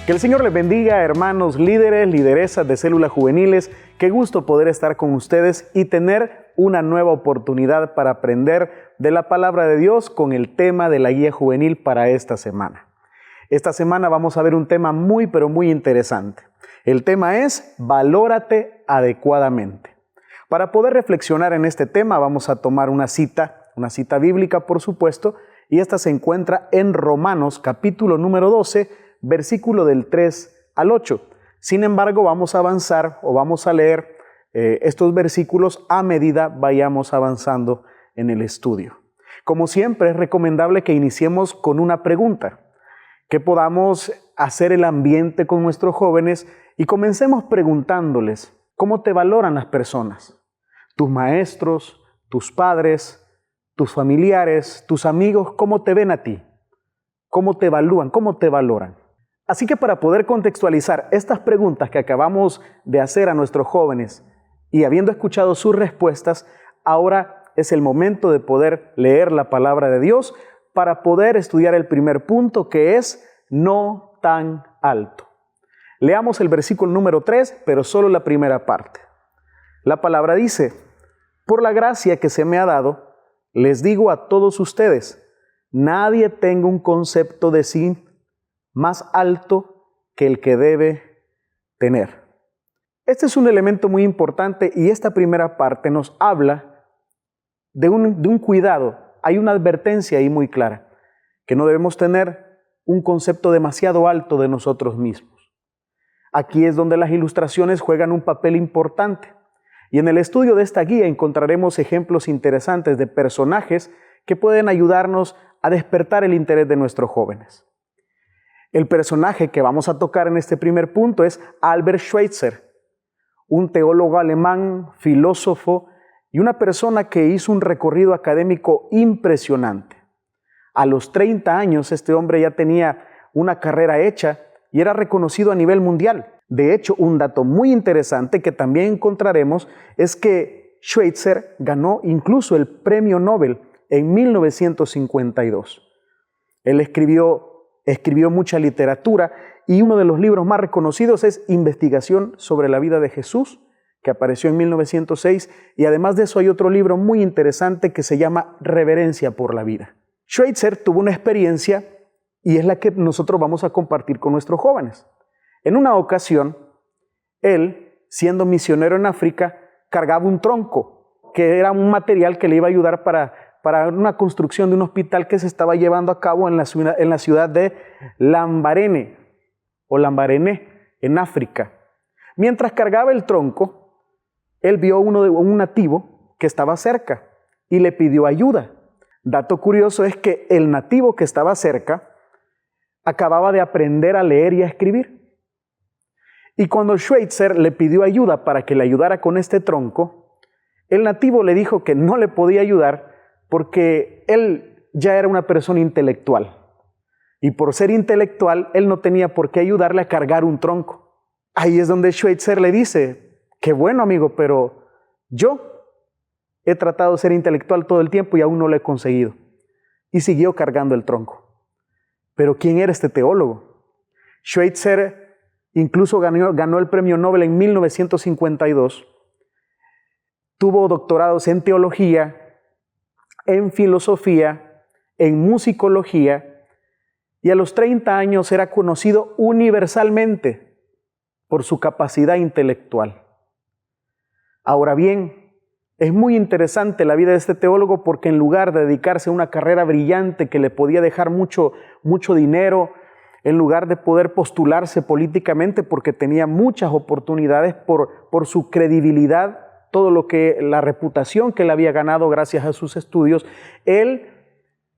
Que el Señor les bendiga, hermanos líderes, lideresas de células juveniles. Qué gusto poder estar con ustedes y tener una nueva oportunidad para aprender de la palabra de Dios con el tema de la guía juvenil para esta semana. Esta semana vamos a ver un tema muy interesante. El tema es valórate adecuadamente. Para poder reflexionar en este tema vamos a tomar una cita bíblica por supuesto, y esta se encuentra en Romanos capítulo número 12, versículo del 3 al 8. Sin embargo, vamos a avanzar o vamos a leer estos versículos a medida vayamos avanzando en el estudio. Como siempre, es recomendable que iniciemos con una pregunta, que podamos hacer el ambiente con nuestros jóvenes y comencemos preguntándoles, ¿cómo te valoran las personas? Tus maestros, tus padres, tus familiares, tus amigos, ¿cómo te ven a ti? ¿Cómo te evalúan? ¿Cómo te valoran? Así que para poder contextualizar estas preguntas que acabamos de hacer a nuestros jóvenes y habiendo escuchado sus respuestas, ahora es el momento de poder leer la palabra de Dios para poder estudiar el primer punto, que es no tan alto. Leamos el versículo número 3, pero solo la primera parte. La palabra dice: por la gracia que se me ha dado, les digo a todos ustedes, nadie tenga un concepto de sí más alto que el que debe tener. Este es un elemento muy importante y esta primera parte nos habla de un cuidado. Hay una advertencia ahí muy clara, que no debemos tener un concepto demasiado alto de nosotros mismos. Aquí es donde las ilustraciones juegan un papel importante. Y en el estudio de esta guía encontraremos ejemplos interesantes de personajes que pueden ayudarnos a despertar el interés de nuestros jóvenes. El personaje que vamos a tocar en este primer punto es Albert Schweitzer, un teólogo alemán, filósofo y una persona que hizo un recorrido académico impresionante. A los 30 años este hombre ya tenía una carrera hecha y era reconocido a nivel mundial. De hecho, un dato muy interesante que también encontraremos es que Schweitzer ganó incluso el premio Nobel en 1952. Él escribió mucha literatura y uno de los libros más reconocidos es Investigación sobre la vida de Jesús, que apareció en 1906, y además de eso hay otro libro muy interesante que se llama Reverencia por la vida. Schweitzer tuvo una experiencia y es la que nosotros vamos a compartir con nuestros jóvenes. En una ocasión, él, siendo misionero en África, cargaba un tronco, que era un material que le iba a ayudar para una construcción de un hospital que se estaba llevando a cabo en la ciudad de Lambaréné, en África. Mientras cargaba el tronco, él vio un nativo que estaba cerca y le pidió ayuda. Dato curioso es que el nativo que estaba cerca acababa de aprender a leer y a escribir. Y cuando Schweitzer le pidió ayuda para que le ayudara con este tronco, el nativo le dijo que no le podía ayudar porque él ya era una persona intelectual. Y por ser intelectual, él no tenía por qué ayudarle a cargar un tronco. Ahí es donde Schweitzer le dice: qué bueno, amigo, pero yo he tratado de ser intelectual todo el tiempo y aún no lo he conseguido. Y siguió cargando el tronco. Pero ¿quién era este teólogo? Schweitzer incluso ganó el premio Nobel en 1952. Tuvo doctorados en teología, en filosofía, en musicología, y a los 30 años era conocido universalmente por su capacidad intelectual. Ahora bien, es muy interesante la vida de este teólogo porque en lugar de dedicarse a una carrera brillante que le podía dejar mucho dinero, en lugar de poder postularse políticamente porque tenía muchas oportunidades por su credibilidad, la reputación que él había ganado gracias a sus estudios, él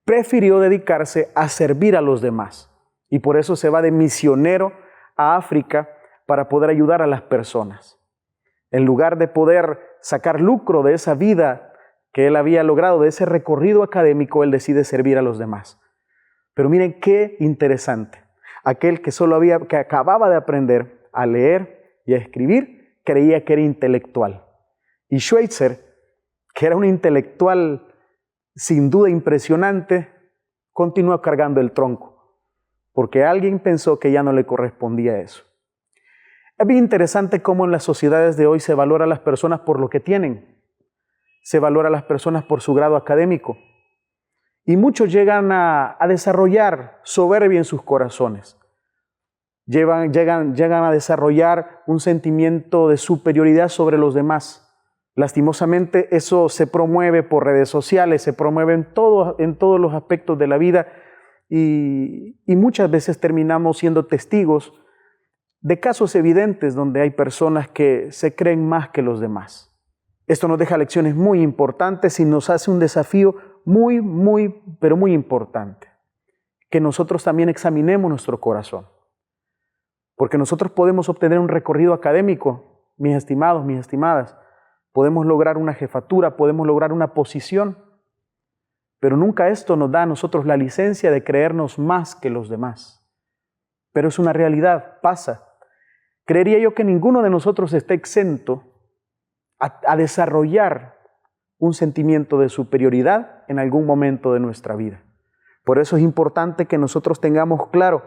prefirió dedicarse a servir a los demás. Y por eso se va de misionero a África para poder ayudar a las personas. En lugar de poder sacar lucro de esa vida que él había logrado, de ese recorrido académico, él decide servir a los demás. Pero miren qué interesante. Aquel que acababa de aprender a leer y a escribir, creía que era intelectual. Y Schweitzer, que era un intelectual sin duda impresionante, continuó cargando el tronco. porque alguien pensó que ya no le correspondía eso. Es bien interesante cómo en las sociedades de hoy se valora a las personas por lo que tienen, se valora a las personas por su grado académico, y muchos llegan a desarrollar soberbia en sus corazones. Llegan a desarrollar un sentimiento de superioridad sobre los demás. Lastimosamente, eso se promueve por redes sociales, se promueve en todos los aspectos de la vida y muchas veces terminamos siendo testigos de casos evidentes donde hay personas que se creen más que los demás. Esto nos deja lecciones muy importantes y nos hace un desafío pero muy importante, que nosotros también examinemos nuestro corazón. Porque nosotros podemos obtener un recorrido académico, mis estimados, mis estimadas, podemos lograr una jefatura, podemos lograr una posición, pero nunca esto nos da a nosotros la licencia de creernos más que los demás. Pero es una realidad, pasa. Creería yo que ninguno de nosotros está exento a desarrollar un sentimiento de superioridad en algún momento de nuestra vida. Por eso es importante que nosotros tengamos claro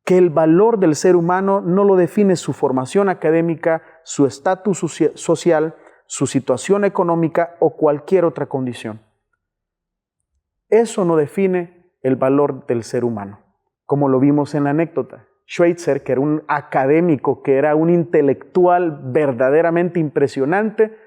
que el valor del ser humano no lo define su formación académica, su estatus social, su situación económica o cualquier otra condición. Eso no define el valor del ser humano. Como lo vimos en la anécdota, Schweitzer, que era un académico, que era un intelectual verdaderamente impresionante,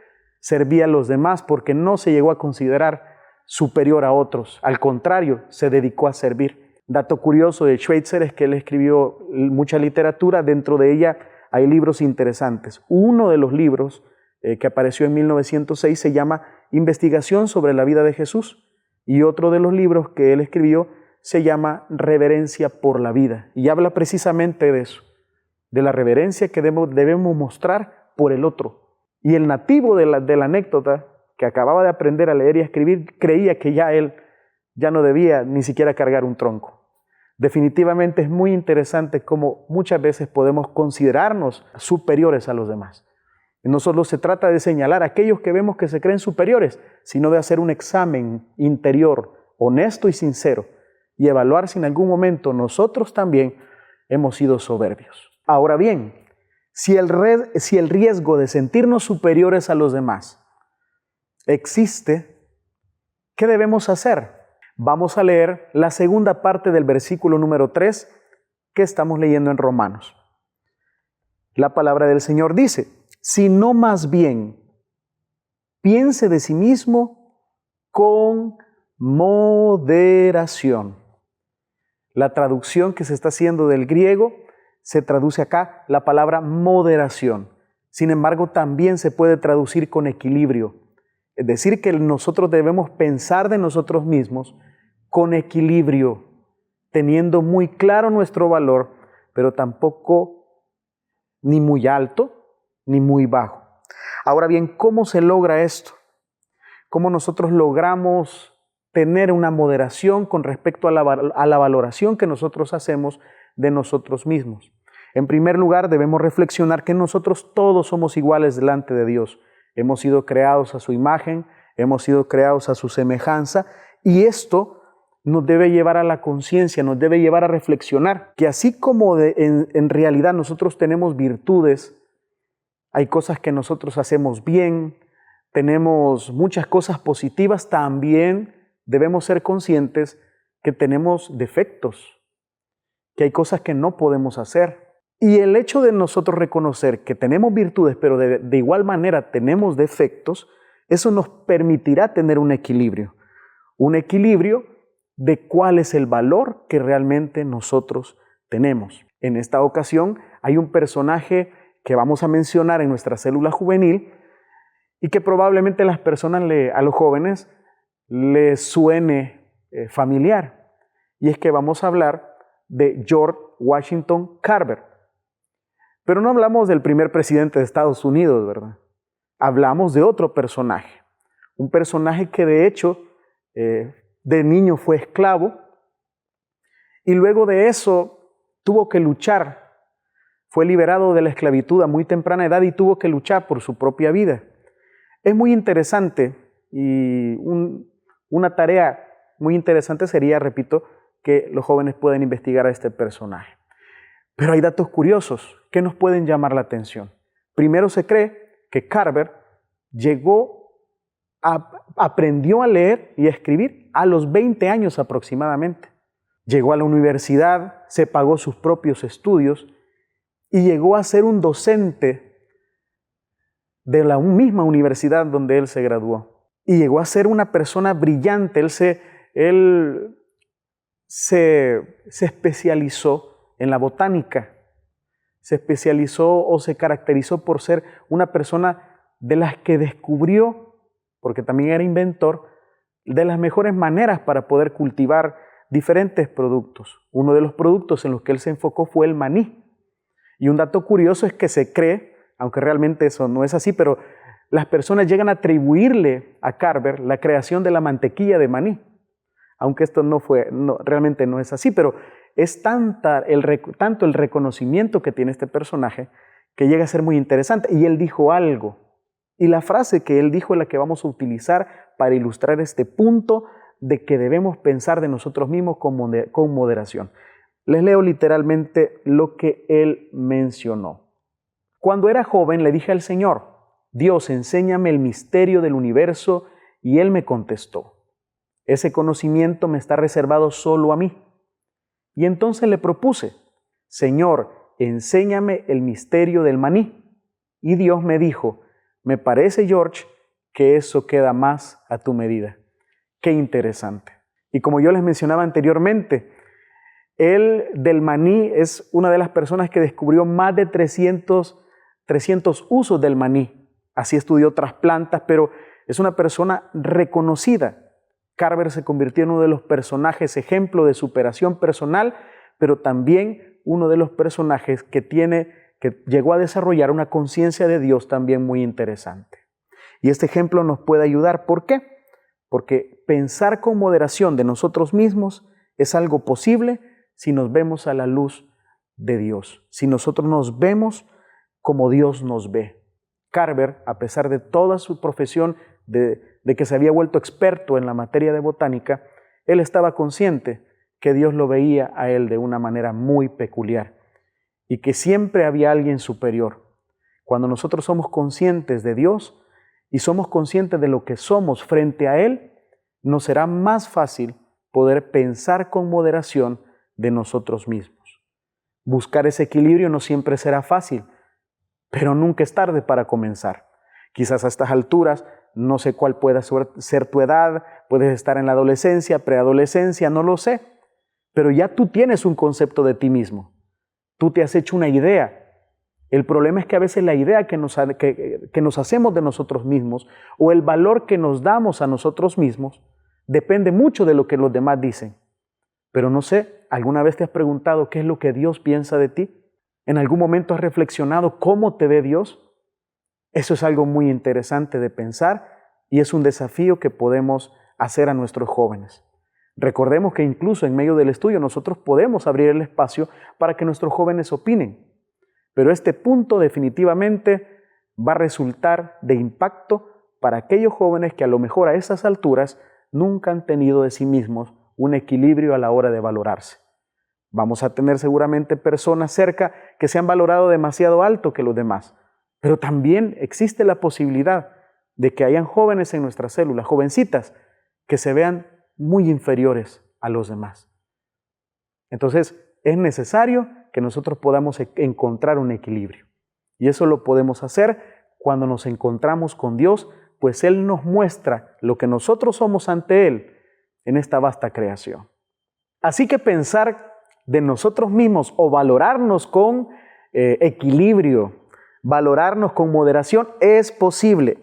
servía a los demás porque no se llegó a considerar superior a otros. Al contrario, se dedicó a servir. Dato curioso de Schweitzer es que él escribió mucha literatura, dentro de ella hay libros interesantes. Uno de los libros que apareció en 1906 se llama Investigación sobre la vida de Jesús, y otro de los libros que él escribió se llama Reverencia por la vida, y habla precisamente de eso, de la reverencia que debemos mostrar por el otro. Y el nativo de la anécdota, que acababa de aprender a leer y a escribir, creía que él ya no debía ni siquiera cargar un tronco. Definitivamente es muy interesante cómo muchas veces podemos considerarnos superiores a los demás. Y no solo se trata de señalar a aquellos que vemos que se creen superiores, sino de hacer un examen interior, honesto y sincero, y evaluar si en algún momento nosotros también hemos sido soberbios. Ahora bien, si el riesgo de sentirnos superiores a los demás existe, ¿qué debemos hacer? Vamos a leer la segunda parte del versículo número 3 que estamos leyendo en Romanos. La palabra del Señor dice: sino más bien piense de sí mismo con moderación. La traducción que se está haciendo del griego se traduce acá la palabra moderación. Sin embargo, también se puede traducir con equilibrio. Es decir, que nosotros debemos pensar de nosotros mismos con equilibrio, teniendo muy claro nuestro valor, pero tampoco ni muy alto ni muy bajo. Ahora bien, ¿cómo se logra esto? ¿Cómo nosotros logramos tener una moderación con respecto a la valoración que nosotros hacemos de nosotros mismos? En primer lugar, debemos reflexionar que nosotros todos somos iguales delante de Dios. Hemos sido creados a su imagen, hemos sido creados a su semejanza, y esto nos debe llevar a la conciencia, nos debe llevar a reflexionar que así como en realidad nosotros tenemos virtudes, hay cosas que nosotros hacemos bien, tenemos muchas cosas positivas, también debemos ser conscientes que tenemos defectos, que hay cosas que no podemos hacer. Y el hecho de nosotros reconocer que tenemos virtudes, pero de igual manera tenemos defectos, eso nos permitirá tener un equilibrio de cuál es el valor que realmente nosotros tenemos. En esta ocasión hay un personaje que vamos a mencionar en nuestra célula juvenil y que probablemente a las personas, a los jóvenes, les suene familiar. Y es que vamos a hablar de George Washington Carver. Pero no hablamos del primer presidente de Estados Unidos, ¿verdad? Hablamos de otro personaje. Un personaje que de hecho de niño fue esclavo y luego de eso tuvo que luchar. Fue liberado de la esclavitud a muy temprana edad y tuvo que luchar por su propia vida. Es muy interesante y una tarea muy interesante sería, repito, que los jóvenes pueden investigar a este personaje. Pero hay datos curiosos que nos pueden llamar la atención. Primero, se cree que Carver aprendió a leer y a escribir a los 20 años aproximadamente. Llegó a la universidad, se pagó sus propios estudios y llegó a ser un docente de la misma universidad donde él se graduó. Y llegó a ser una persona brillante. Él se especializó en la botánica. Se especializó o se caracterizó por ser una persona de las que descubrió, porque también era inventor, de las mejores maneras para poder cultivar diferentes productos. Uno de los productos en los que él se enfocó fue el maní. Y un dato curioso es que se cree, aunque realmente eso no es así, pero las personas llegan a atribuirle a Carver la creación de la mantequilla de maní. Aunque esto realmente no es así, pero es tanto el reconocimiento que tiene este personaje que llega a ser muy interesante. Y él dijo algo. Y la frase que él dijo es la que vamos a utilizar para ilustrar este punto de que debemos pensar de nosotros mismos con moderación. Les leo literalmente lo que él mencionó. Cuando era joven le dije al Señor: Dios, enséñame el misterio del universo, y Él me contestó: ese conocimiento me está reservado solo a mí. Y entonces le propuse: Señor, enséñame el misterio del maní. Y Dios me dijo: me parece, George, que eso queda más a tu medida. Qué interesante. Y como yo les mencionaba anteriormente, él del maní es una de las personas que descubrió más de 300 usos del maní. Así estudió otras plantas, pero es una persona reconocida. Carver se convirtió en uno de los personajes ejemplo de superación personal, pero también uno de los personajes que llegó a desarrollar una conciencia de Dios también muy interesante. Y este ejemplo nos puede ayudar. ¿Por qué? Porque pensar con moderación de nosotros mismos es algo posible si nos vemos a la luz de Dios, si nosotros nos vemos como Dios nos ve. Carver, a pesar de toda su profesión de que se había vuelto experto en la materia de botánica, él estaba consciente que Dios lo veía a él de una manera muy peculiar y que siempre había alguien superior. Cuando nosotros somos conscientes de Dios y somos conscientes de lo que somos frente a Él, nos será más fácil poder pensar con moderación de nosotros mismos. Buscar ese equilibrio no siempre será fácil, pero nunca es tarde para comenzar. Quizás a estas alturas, no sé cuál pueda ser tu edad, puedes estar en la adolescencia, preadolescencia, no lo sé, pero ya tú tienes un concepto de ti mismo. Tú te has hecho una idea. El problema es que a veces la idea que nos hacemos de nosotros mismos o el valor que nos damos a nosotros mismos depende mucho de lo que los demás dicen. Pero no sé, ¿alguna vez te has preguntado qué es lo que Dios piensa de ti? ¿En algún momento has reflexionado cómo te ve Dios? Eso es algo muy interesante de pensar y es un desafío que podemos hacer a nuestros jóvenes. Recordemos que incluso en medio del estudio nosotros podemos abrir el espacio para que nuestros jóvenes opinen. Pero este punto definitivamente va a resultar de impacto para aquellos jóvenes que a lo mejor a esas alturas nunca han tenido de sí mismos un equilibrio a la hora de valorarse. Vamos a tener seguramente personas cerca que se han valorado demasiado alto que los demás, pero también existe la posibilidad de que hayan jóvenes en nuestras células, jovencitas, que se vean muy inferiores a los demás. Entonces, es necesario que nosotros podamos encontrar un equilibrio. Y eso lo podemos hacer cuando nos encontramos con Dios, pues Él nos muestra lo que nosotros somos ante Él en esta vasta creación. Así que pensar de nosotros mismos o valorarnos con equilibrio, valorarnos con moderación es posible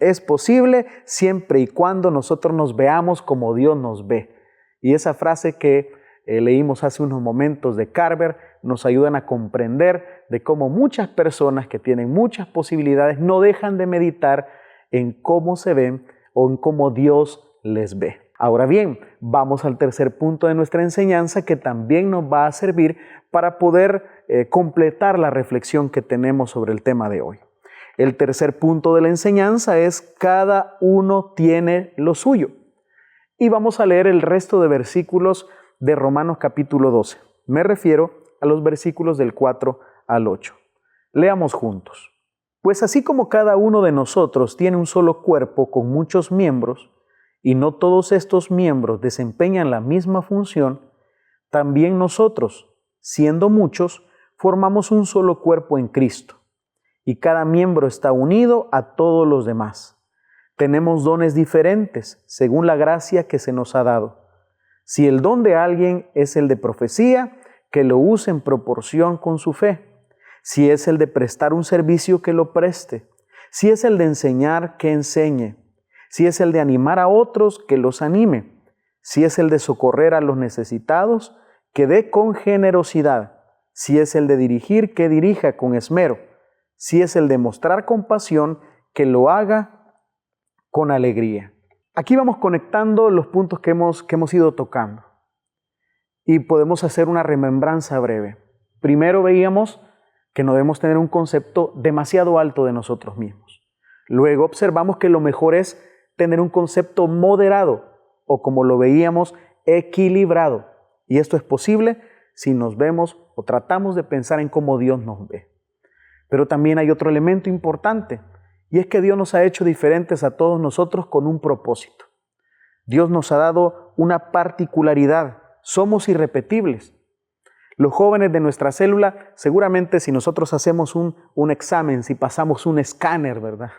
siempre y cuando nosotros nos veamos como Dios nos ve. Y esa frase que leímos hace unos momentos de Carver nos ayudan a comprender de cómo muchas personas que tienen muchas posibilidades no dejan de meditar en cómo se ven o en cómo Dios les ve. Ahora bien, vamos al tercer punto de nuestra enseñanza que también nos va a servir para poder completar la reflexión que tenemos sobre el tema de hoy. El tercer punto de la enseñanza es: cada uno tiene lo suyo. Y vamos a leer el resto de versículos de Romanos capítulo 12. Me refiero a los versículos del 4 al 8. Leamos juntos. Pues así como cada uno de nosotros tiene un solo cuerpo con muchos miembros, y no todos estos miembros desempeñan la misma función, también nosotros, siendo muchos, formamos un solo cuerpo en Cristo, y cada miembro está unido a todos los demás. Tenemos dones diferentes según la gracia que se nos ha dado. Si el don de alguien es el de profecía, que lo use en proporción con su fe. Si es el de prestar un servicio, que lo preste. Si es el de enseñar, que enseñe. Si es el de animar a otros, que los anime. Si es el de socorrer a los necesitados, que dé con generosidad. Si es el de dirigir, que dirija con esmero. Si es el de mostrar compasión, que lo haga con alegría. Aquí vamos conectando los puntos que hemos ido tocando. Y podemos hacer una remembranza breve. Primero veíamos que no debemos tener un concepto demasiado alto de nosotros mismos. Luego observamos que lo mejor es tener un concepto moderado, o como lo veíamos, equilibrado. Y esto es posible si nos vemos o tratamos de pensar en cómo Dios nos ve. Pero también hay otro elemento importante, y es que Dios nos ha hecho diferentes a todos nosotros con un propósito. Dios nos ha dado una particularidad. Somos irrepetibles. Los jóvenes de nuestra célula, seguramente si nosotros hacemos un examen, si pasamos un escáner, ¿verdad?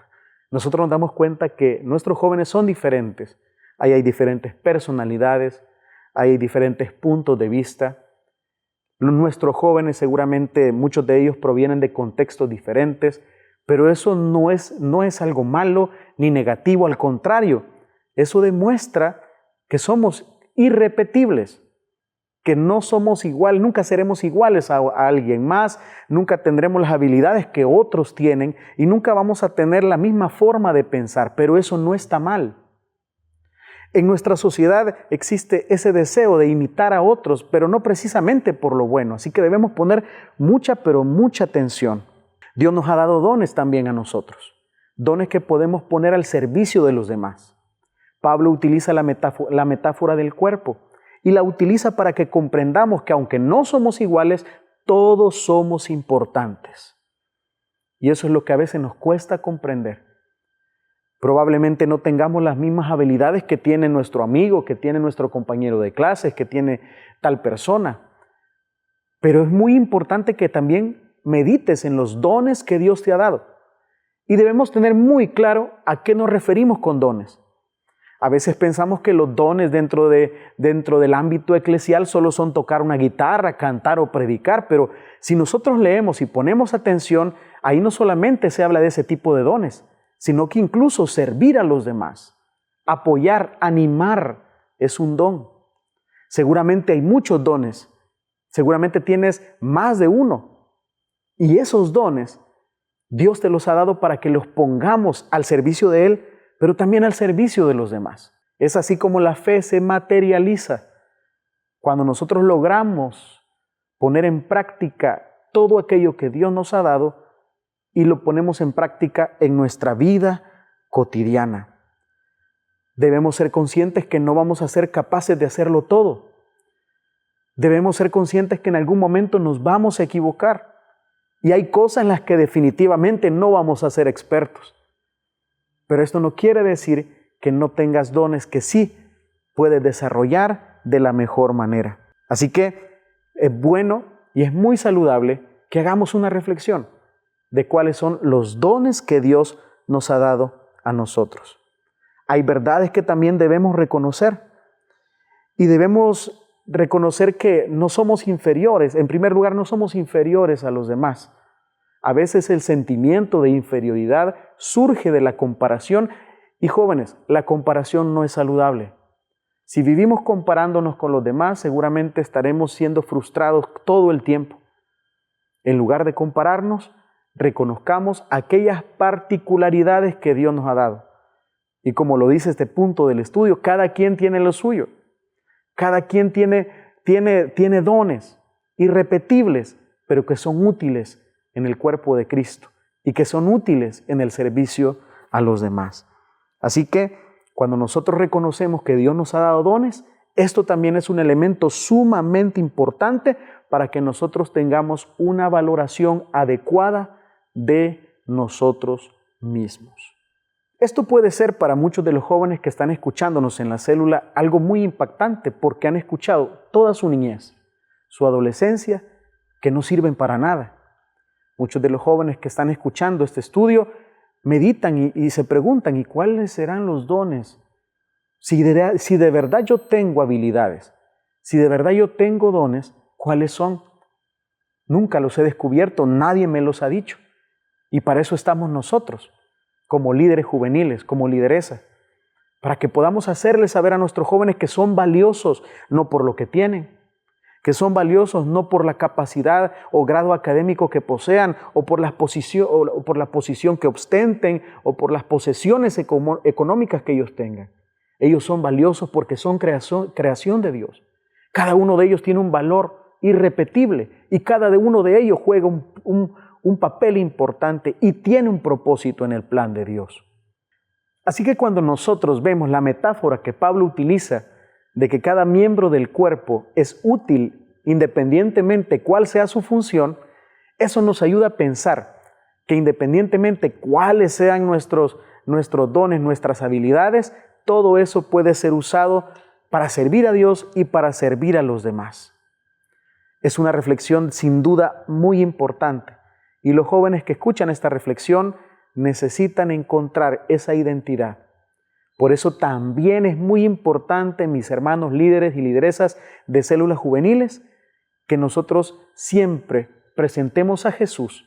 Nosotros nos damos cuenta que nuestros jóvenes son diferentes. Ahí hay diferentes personalidades, hay diferentes puntos de vista. Nuestros jóvenes, seguramente muchos de ellos provienen de contextos diferentes, pero eso no es algo malo ni negativo, al contrario, eso demuestra que somos irrepetibles, que no somos igual, nunca seremos iguales a alguien más, nunca tendremos las habilidades que otros tienen y nunca vamos a tener la misma forma de pensar, pero eso no está mal. En nuestra sociedad existe ese deseo de imitar a otros, pero no precisamente por lo bueno, así que debemos poner mucha, pero mucha atención. Dios nos ha dado dones también a nosotros, dones que podemos poner al servicio de los demás. Pablo utiliza la metáfora del cuerpo y la utiliza para que comprendamos que aunque no somos iguales, todos somos importantes. Y eso es lo que a veces nos cuesta comprender. Probablemente no tengamos las mismas habilidades que tiene nuestro amigo, que tiene nuestro compañero de clases, que tiene tal persona. Pero es muy importante que también medites en los dones que Dios te ha dado. Y debemos tener muy claro a qué nos referimos con dones. A veces pensamos que los dones dentro del ámbito eclesial solo son tocar una guitarra, cantar o predicar, pero si nosotros leemos y ponemos atención, ahí no solamente se habla de ese tipo de dones, sino que incluso servir a los demás, apoyar, animar, es un don. Seguramente hay muchos dones, seguramente tienes más de uno, y esos dones Dios te los ha dado para que los pongamos al servicio de Él, pero también al servicio de los demás. Es así como la fe se materializa. Cuando nosotros logramos poner en práctica todo aquello que Dios nos ha dado y lo ponemos en práctica en nuestra vida cotidiana. Debemos ser conscientes que no vamos a ser capaces de hacerlo todo. Debemos ser conscientes que en algún momento nos vamos a equivocar. Y hay cosas en las que definitivamente no vamos a ser expertos. Pero esto no quiere decir que no tengas dones que sí puedes desarrollar de la mejor manera. Así que es bueno y es muy saludable que hagamos una reflexión de cuáles son los dones que Dios nos ha dado a nosotros. Hay verdades que también debemos reconocer y debemos reconocer que no somos inferiores. En primer lugar, no somos inferiores a los demás. A veces el sentimiento de inferioridad surge de la comparación y jóvenes, la comparación no es saludable. Si vivimos comparándonos con los demás, seguramente estaremos siendo frustrados todo el tiempo. En lugar de compararnos, reconozcamos aquellas particularidades que Dios nos ha dado. Y como lo dice este punto del estudio, cada quien tiene lo suyo. Cada quien tiene dones irrepetibles, pero que son útiles en el cuerpo de Cristo y que son útiles en el servicio a los demás. Así que cuando nosotros reconocemos que Dios nos ha dado dones, Esto también es un elemento sumamente importante para que nosotros tengamos una valoración adecuada de nosotros mismos. Esto puede ser para muchos de los jóvenes que están escuchándonos en la célula algo muy impactante porque han escuchado toda su niñez, su adolescencia, que no sirven para nada. Muchos de los jóvenes que están escuchando este estudio meditan y se preguntan, ¿y cuáles serán los dones? Si de verdad yo tengo habilidades, si de verdad yo tengo dones, ¿cuáles son? Nunca los he descubierto, nadie me los ha dicho. Y para eso estamos nosotros, como líderes juveniles, como lideresa, para que podamos hacerles saber a nuestros jóvenes que son valiosos, no por lo que tienen, que son valiosos no por la capacidad o grado académico que posean, o por la posición que ostenten, o por las posesiones económicas que ellos tengan. Ellos son valiosos porque son creación de Dios. Cada uno de ellos tiene un valor irrepetible y cada uno de ellos juega un papel importante y tiene un propósito en el plan de Dios. Así que cuando nosotros vemos la metáfora que Pablo utiliza de que cada miembro del cuerpo es útil independientemente cuál sea su función, eso nos ayuda a pensar que independientemente cuáles sean nuestros dones, nuestras habilidades, todo eso puede ser usado para servir a Dios y para servir a los demás. Es una reflexión sin duda muy importante y los jóvenes que escuchan esta reflexión necesitan encontrar esa identidad. Por eso también es muy importante, mis hermanos líderes y lideresas de células juveniles, que nosotros siempre presentemos a Jesús,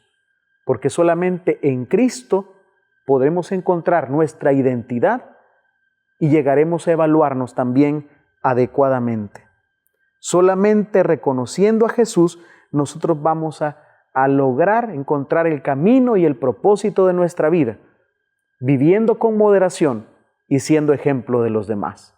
porque solamente en Cristo podremos encontrar nuestra identidad y llegaremos a evaluarnos también adecuadamente. Solamente reconociendo a Jesús, nosotros vamos a lograr encontrar el camino y el propósito de nuestra vida, viviendo con moderación y siendo ejemplo de los demás.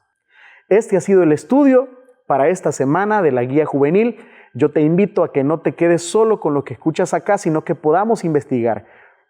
Este ha sido el estudio para esta semana de la Guía Juvenil. Yo te invito a que no te quedes solo con lo que escuchas acá, sino que podamos investigar.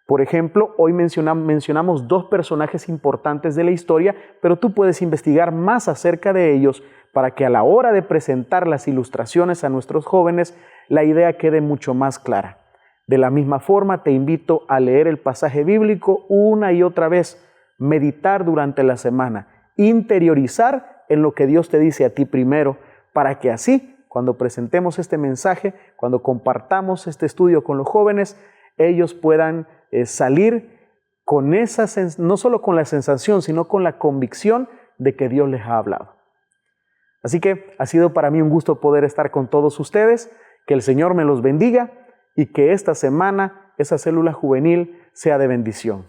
Por ejemplo, hoy mencionamos dos personajes importantes de la historia, pero tú puedes investigar más acerca de ellos para que a la hora de presentar las ilustraciones a nuestros jóvenes, la idea quede mucho más clara. De la misma forma, te invito a leer el pasaje bíblico una y otra vez, meditar durante la semana, interiorizar en lo que Dios te dice a ti primero, para que así, cuando presentemos este mensaje, cuando compartamos este estudio con los jóvenes, ellos puedan salir con no solo con la sensación, sino con la convicción de que Dios les ha hablado. Así que ha sido para mí un gusto poder estar con todos ustedes, que el Señor me los bendiga y que esta semana esa célula juvenil sea de bendición.